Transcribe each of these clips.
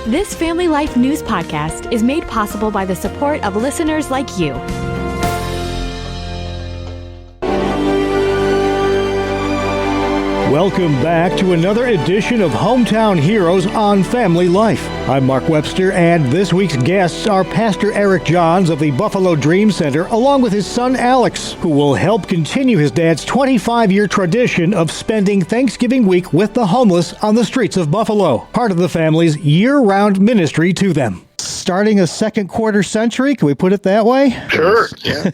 This Family Life News podcast is made possible by the support of listeners like you. Welcome back to another edition of Hometown Heroes on Family Life. I'm Mark Webster, and this week's guests are Pastor Eric Johns of the Buffalo Dream Center, along with his son Alex, who will help continue his dad's 25-year tradition of spending Thanksgiving week with the homeless on the streets of Buffalo, part of the family's year-round ministry to them. Starting a second quarter century, can we put it that way? Sure. Yeah.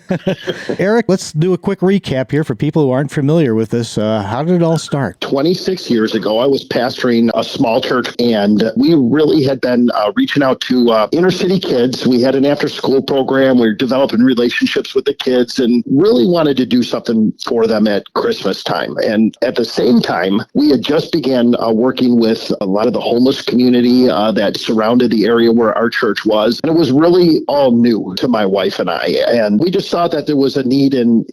Eric, let's do a quick recap here for people who aren't familiar with this. How did it all start? 26 years ago, I was pastoring a small church, and we really had been reaching out to inner city kids. We had an after-school program. We were developing relationships with the kids and really wanted to do something for them at Christmas time. And at the same time, we had just began working with a lot of the homeless community that surrounded the area where our church was. And it was really all new to my wife and I. And we just saw that there was a need in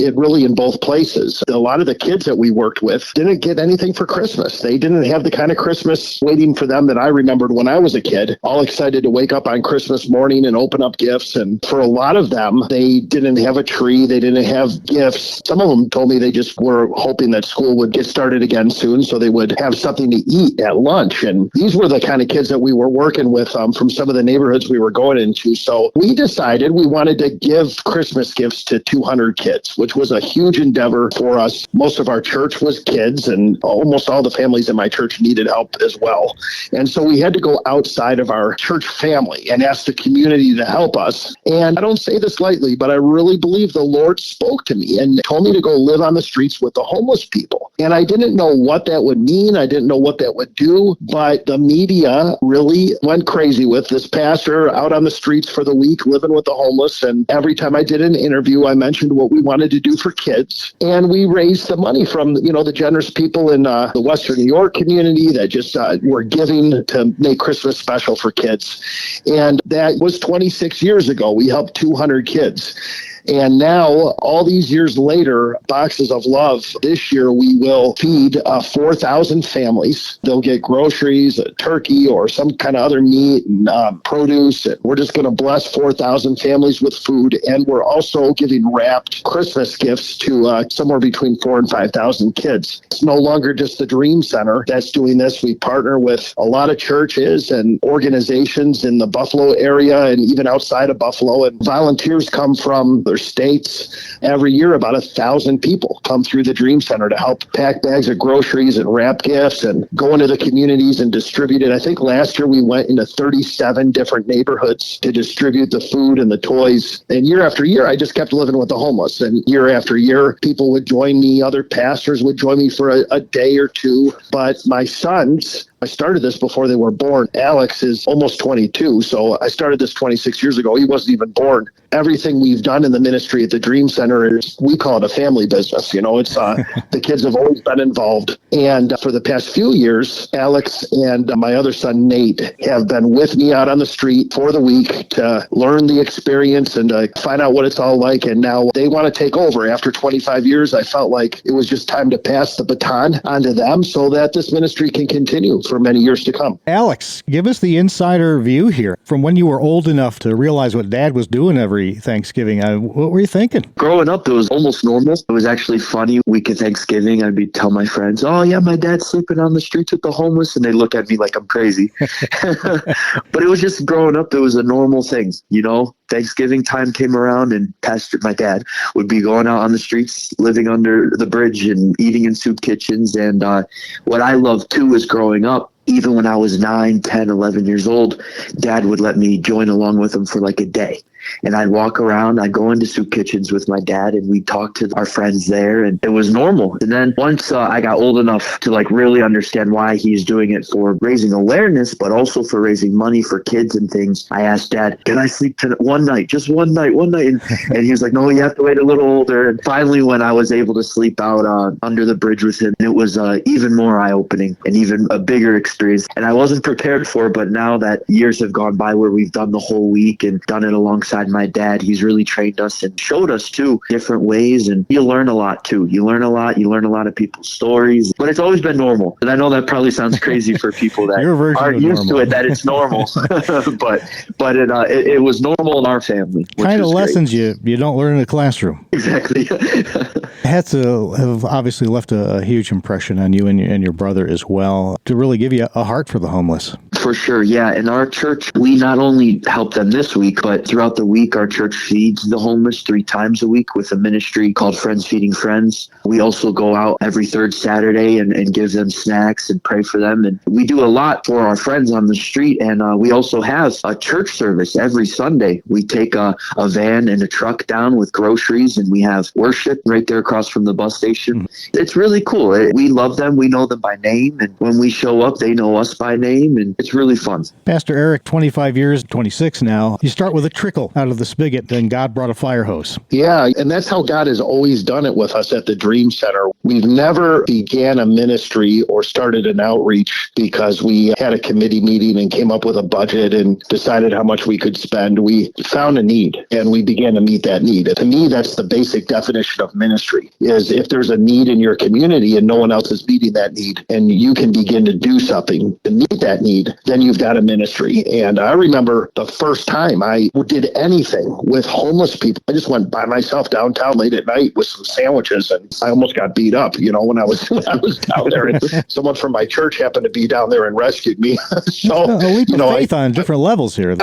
both places. A lot of the kids that we worked with didn't get anything for Christmas. They didn't have the kind of Christmas waiting for them that I remembered when I was a kid, all excited to wake up on Christmas morning and open up gifts. And for a lot of them, they didn't have a tree. They didn't have gifts. Some of them told me they just were hoping that school would get started again soon so they would have something to eat at lunch. And these were the kind of kids that we were working with from some of the neighborhoods we were going into. So we decided we wanted to give Christmas gifts to 200 kids, which was a huge endeavor for us. Most of our church was kids, and almost all the families in my church needed help as well. And so we had to go outside of our church family and ask the community to help us. And I don't say this lightly, but I really believe the Lord spoke to me and told me to go live on the streets with the homeless people. And I didn't know what that would mean. I didn't know what that would do, but the media really went crazy with this pastor out on the streets for the week, living with the homeless. And every time I did an interview, I mentioned what we wanted to do for kids. And we raised the money from, the generous people in the Western New York community that just were giving to make Christmas special for kids. And that was 26 years ago. We helped 200 kids. And now, all these years later, Boxes of Love, this year we will feed 4,000 families. They'll get groceries, a turkey, or some kind of other meat and produce. And we're just going to bless 4,000 families with food. And we're also giving wrapped Christmas gifts to somewhere between 4,000 and 5,000 kids. It's no longer just the Dream Center that's doing this. We partner with a lot of churches and organizations in the Buffalo area and even outside of Buffalo. And volunteers come from states. Every year, about 1,000 people come through the Dream Center to help pack bags of groceries and wrap gifts and go into the communities and distribute it. I think last year we went into 37 different neighborhoods to distribute the food and the toys. And year after year, I just kept living with the homeless. And year after year, people would join me. Other pastors would join me for a day or two. But my sons, I started this before they were born. Alex is almost 22, so I started this 26 years ago. He wasn't even born. Everything we've done in the ministry at the Dream Center is, we call it a family business. It's the kids have always been involved. And for the past few years, Alex and my other son, Nate, have been with me out on the street for the week to learn the experience and to find out what it's all like. And now they want to take over. After 25 years, I felt like it was just time to pass the baton onto them so that this ministry can continue for many years to come. Alex, give us the insider view here. From when you were old enough to realize what Dad was doing every Thanksgiving, what were you thinking? Growing up, it was almost normal. It was actually funny. Week of Thanksgiving, I'd be tell my friends, "Oh yeah, my dad's sleeping on the streets with the homeless," and they look at me like I'm crazy. But it was just growing up. It was a normal thing, Thanksgiving time came around, and my dad would be going out on the streets, living under the bridge and eating in soup kitchens. And what I loved too is growing up. Even when I was 9, 10, 11 years old, Dad would let me join along with him for like a day. And I'd walk around, I'd go into soup kitchens with my dad, and we'd talk to our friends there, and it was normal. And then once I got old enough to really understand why he's doing it, for raising awareness, but also for raising money for kids and things, I asked Dad, "Can I sleep one night, just one night?" And he was like, "No, you have to wait a little older." And finally, when I was able to sleep out under the bridge with him, it was even more eye-opening and even a bigger experience. And I wasn't prepared for it, but now that years have gone by where we've done the whole week and done it alongside alongside my dad. He's really trained us and showed us too different ways, and you learn a lot too. You learn a lot of people's stories, but it's always been normal. And I know that probably sounds crazy for people that aren't used to it, that it's normal, but it was normal in our family. Kind of lessons you don't learn in the classroom. Exactly. Had to have obviously left a huge impression on you and your brother as well, to really give you a heart for the homeless. For sure, yeah. In our church, we not only help them this week, but throughout the week, our church feeds the homeless 3 times a week with a ministry called Friends Feeding Friends. We also go out every third Saturday and give them snacks and pray for them. And we do a lot for our friends on the street. And we also have a church service every Sunday. We take a van and a truck down with groceries, and we have worship right there across from the bus station. It's really cool. We love them. We know them by name. And when we show up, they know us by name. And it's really fun. Pastor Eric, 25 years, 26 now. You start with a trickle out of the spigot, then God brought a fire hose. Yeah, and that's how God has always done it with us at the Dream Center. We've never began a ministry or started an outreach because we had a committee meeting and came up with a budget and decided how much we could spend. We found a need, and we began to meet that need. To me, that's the basic definition of ministry, is if there's a need in your community and no one else is meeting that need, and you can begin to do something to meet that need, then you've got a ministry. And I remember the first time I did anything with homeless people, I just went by myself downtown late at night with some sandwiches, and I almost got beat up, when I was down there. And someone from my church happened to be down there and rescued me. So, a leap of faith on different levels here.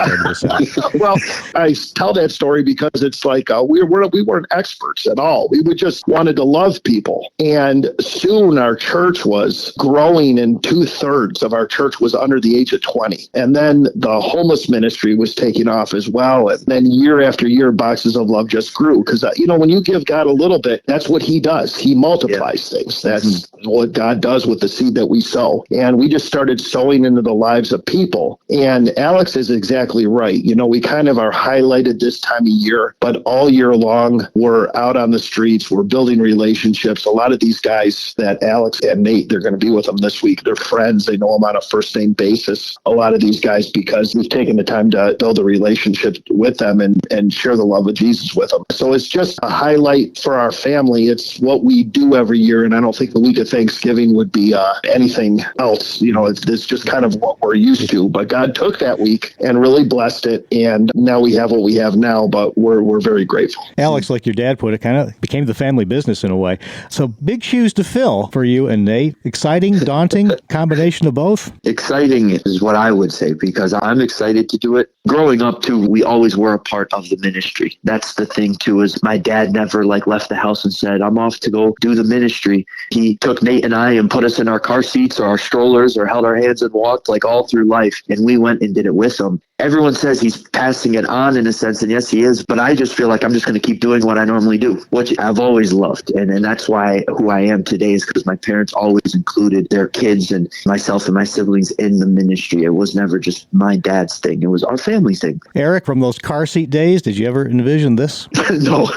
Well, I tell that story because it's like we weren't experts at all. We just wanted to love people. And soon our church was growing, and 2/3 of our church was under the age of 20. And then the homeless ministry was taking off as well. And then year after year, Boxes of Love just grew. Because, when you give God a little bit, that's what he does. He multiplies things. That's what God does with the seed that we sow. And we just started sowing into the lives of people. And Alex is exactly right. We kind of are highlighted this time of year, but all year long, we're out on the streets. We're building relationships. A lot of these guys that Alex and Nate, they're going to be with them this week. They're friends. They know them on a first name basis. A lot of these guys, because we've taken the time to build a relationship with them and share the love of Jesus with them. So it's just a highlight for our family. It's what we do every year. And I don't think the week of Thanksgiving would be anything else. It's just kind of what we're used to. But God took that week and really blessed it. And now we have what we have now, but we're very grateful. Alex, like your dad put it, kind of became the family business in a way. So big shoes to fill for you and Nate. Exciting, daunting, combination of both? Exciting is what I would say, because I'm excited to do it. Growing up too, we always were a part of the ministry. That's the thing too, is my dad never left the house and said, I'm off to go do the ministry. He took Nate and I and put us in our car seats or our strollers or held our hands and walked all through life. And we went and did it with him. Everyone says he's passing it on in a sense, and yes, he is, but I just feel like I'm just going to keep doing what I normally do, which I've always loved. And that's why who I am today is because my parents always included their kids and myself and my siblings in the ministry. It was never just my dad's thing. It was our family thing. Eric, from those car seat days, did you ever envision this? No.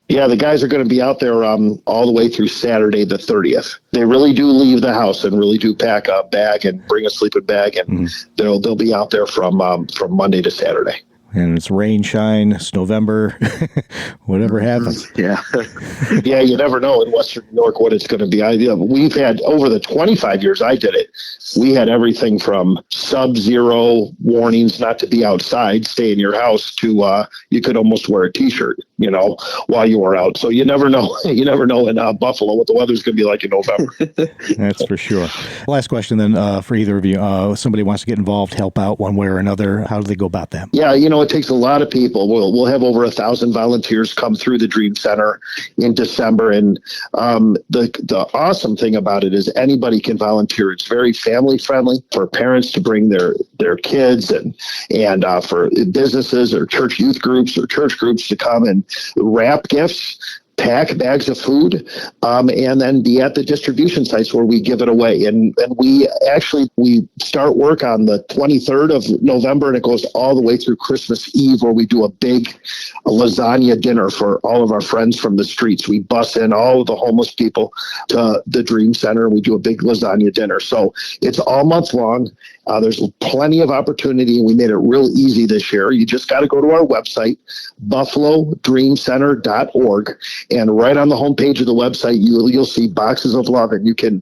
Yeah, the guys are going to be out there all the way through Saturday, the 30th. They really do leave the house and really do pack a bag and bring a sleeping bag, and they'll be out there from Monday to Saturday. And it's rain, shine, it's November, whatever happens. Yeah. Yeah, you never know in Western New York what it's going to be. We've had, over the 25 years I did it, we had everything from sub-zero warnings not to be outside, stay in your house, to you could almost wear a T-shirt, while you were out. So you never know. You never know in Buffalo what the weather's going to be like in November. That's for sure. Last question then for either of you. Somebody wants to get involved, help out one way or another. How do they go about that? Yeah, it takes a lot of people. We'll have over 1,000 volunteers come through the Dream Center in December. And the awesome thing about it is anybody can volunteer. It's very family friendly for parents to bring their kids and for businesses or church youth groups or church groups to come and wrap gifts. pack bags of food, and then be at the distribution sites where we give it away. And we start work on the 23rd of November, and it goes all the way through Christmas Eve, where we do a big lasagna dinner for all of our friends from the streets. We bus in all of the homeless people to the Dream Center. We do a big lasagna dinner. So it's all month long. There's plenty of opportunity. We made it real easy this year. You just got to go to our website, buffalodreamcenter.org, and right on the homepage of the website, you'll see Boxes of Love, and you can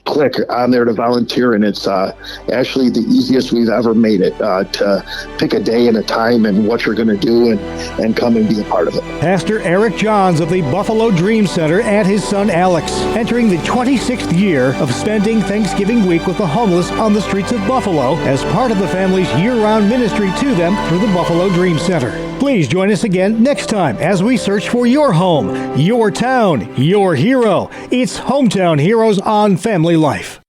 click on there to volunteer. And it's actually the easiest we've ever made it to pick a day and a time and what you're going to do and come and be a part of it. Pastor Eric Johns of the Buffalo Dream Center and his son Alex, entering the 26th year of spending Thanksgiving week with the homeless on the streets of Buffalo as part of the family's year-round ministry to them through the Buffalo Dream Center. Please join us again next time as we search for your home, your town, your hero. It's Hometown Heroes on Family Life.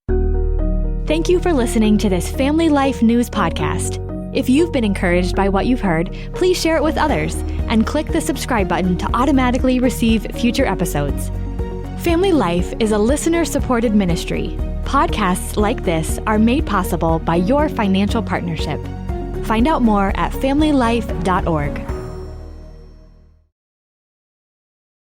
Thank you for listening to this Family Life News podcast. If you've been encouraged by what you've heard, please share it with others and click the subscribe button to automatically receive future episodes. Family Life is a listener-supported ministry. Podcasts like this are made possible by your financial partnership. Find out more at familylife.org.